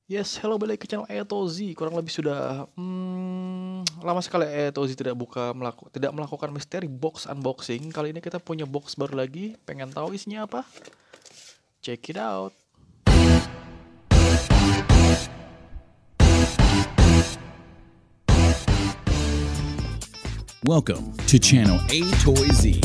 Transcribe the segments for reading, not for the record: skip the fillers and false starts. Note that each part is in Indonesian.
Yes, hello, balik ke channel Etozi. Kurang lebih sudah lama sekali Etozi tidak melakukan misteri box unboxing. Kali ini kita punya box baru lagi. Pengen tahu isinya apa? Check it out. Welcome to channel Etozi.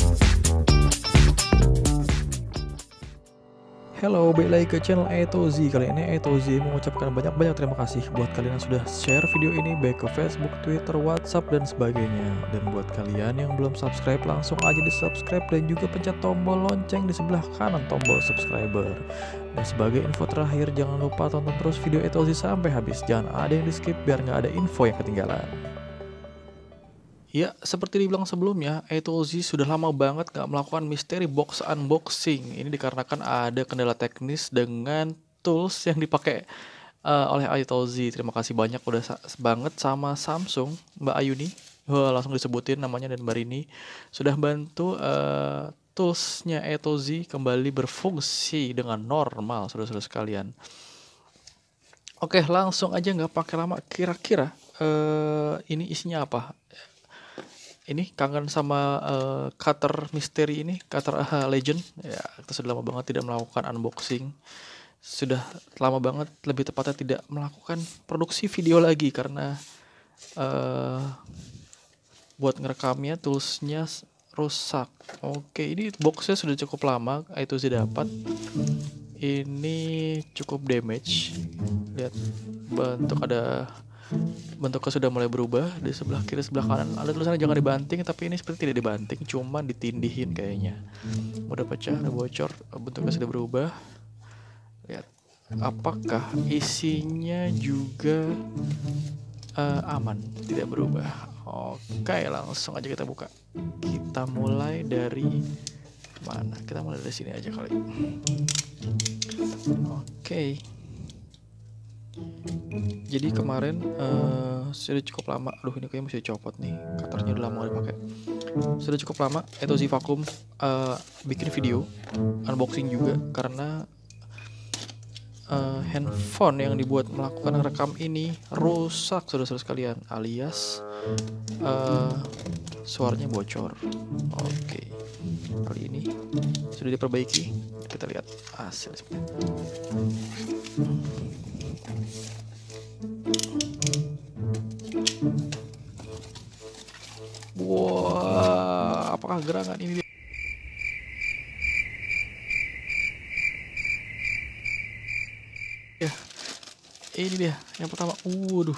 Hello, balik lagi ke channel Etozi. Kali ini Etozi mengucapkan banyak-banyak terima kasih buat kalian yang sudah share video ini baik ke Facebook, Twitter, WhatsApp, dan sebagainya. Dan buat kalian yang belum subscribe, langsung aja di subscribe dan juga pencet tombol lonceng di sebelah kanan tombol subscriber. Dan sebagai info terakhir, jangan lupa tonton terus video Etozi sampai habis. Jangan ada yang di skip biar nggak ada info yang ketinggalan. Ya, seperti dibilang sebelumnya, Etozi sudah lama banget gak melakukan misteri box unboxing. Ini dikarenakan ada kendala teknis dengan tools yang dipakai oleh Etozi. Terima kasih banyak udah banget sama Samsung, Mbak Ayuni. Wah, langsung disebutin namanya dan Mbak Rini. Sudah bantu toolsnya Etozi kembali berfungsi dengan normal, saudara-saudara sekalian. Oke, langsung aja nggak pakai lama. Kira-kira ini isinya apa? Ini kangen sama cutter misteri ini, cutter legend. Ya, kita sudah lama banget tidak melakukan unboxing. Sudah lama banget, lebih tepatnya tidak melakukan produksi video lagi karena buat ngerekamnya toolsnya rusak. Oke, ini boxnya sudah cukup lama itu sih dapat. Ini cukup damage. Lihat bentuknya sudah mulai berubah. Di sebelah kiri, sebelah kanan ada tulisannya jangan dibanting, tapi ini seperti tidak dibanting, cuma ditindihin kayaknya. Udah pecah, udah bocor, bentuknya sudah berubah. Lihat, apakah isinya juga aman, tidak berubah? Oke, langsung aja kita buka. Kita mulai dari mana? Kita mulai dari sini aja kali. Oke. Jadi kemarin sudah cukup lama. Aduh, ini kayaknya mesti dicopot nih. Cutternya udah lama gak dipakai. Sudah cukup lama Etozi vakum bikin video unboxing juga karena handphone yang dibuat melakukan rekam ini rusak, saudara-saudara sekalian, alias suaranya bocor. Oke. Kali ini sudah diperbaiki. Kita lihat hasil seperti ini. Wah, apakah gerangan ini dia? Ya, ini dia yang pertama. Waduh,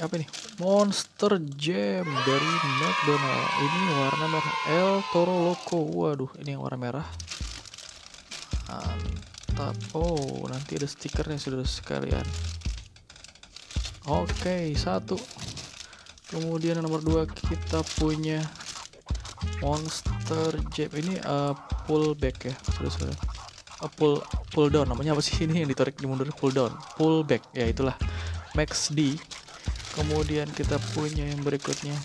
apa ini? Monster Jam dari McDonald. Ini warna merah, El Toro Loco. Waduh, ini yang warna merah. Mantap. Oh, nanti ada stikernya, saudara sekalian. Oke, satu. Kemudian nomor 2 kita punya Monster Jam. Ini pullback ya, saudara-saudara. Pull down, namanya apa sih ini yang ditarik dimundur? Pull down, pullback ya, itulah. Max D. Kemudian kita punya yang berikutnya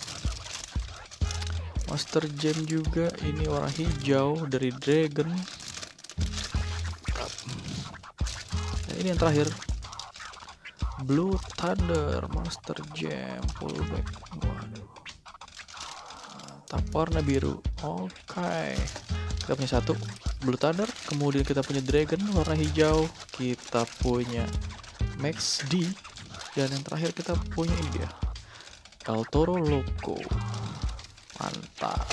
Monster Jam juga, ini warna hijau dari Dragon. Nah, ini yang terakhir Blue Thunder Monster Jam pullback. Waduh, mantap, warna biru. Oke, kita punya satu Blue Thunder, kemudian kita punya Dragon warna hijau, kita punya Max D, dan yang terakhir kita punya ini dia El Toro Loco. Mantap.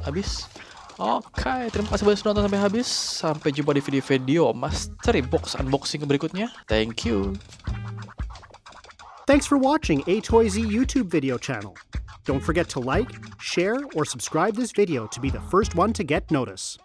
Habis. Oke, terima kasih banyak sudah nonton sampai habis. Sampai jumpa di video-video misteri box unboxing berikutnya. Thank you. Thanks for watching Etozi YouTube video channel. Don't forget to like, share, or subscribe this video to be the first one to get notice.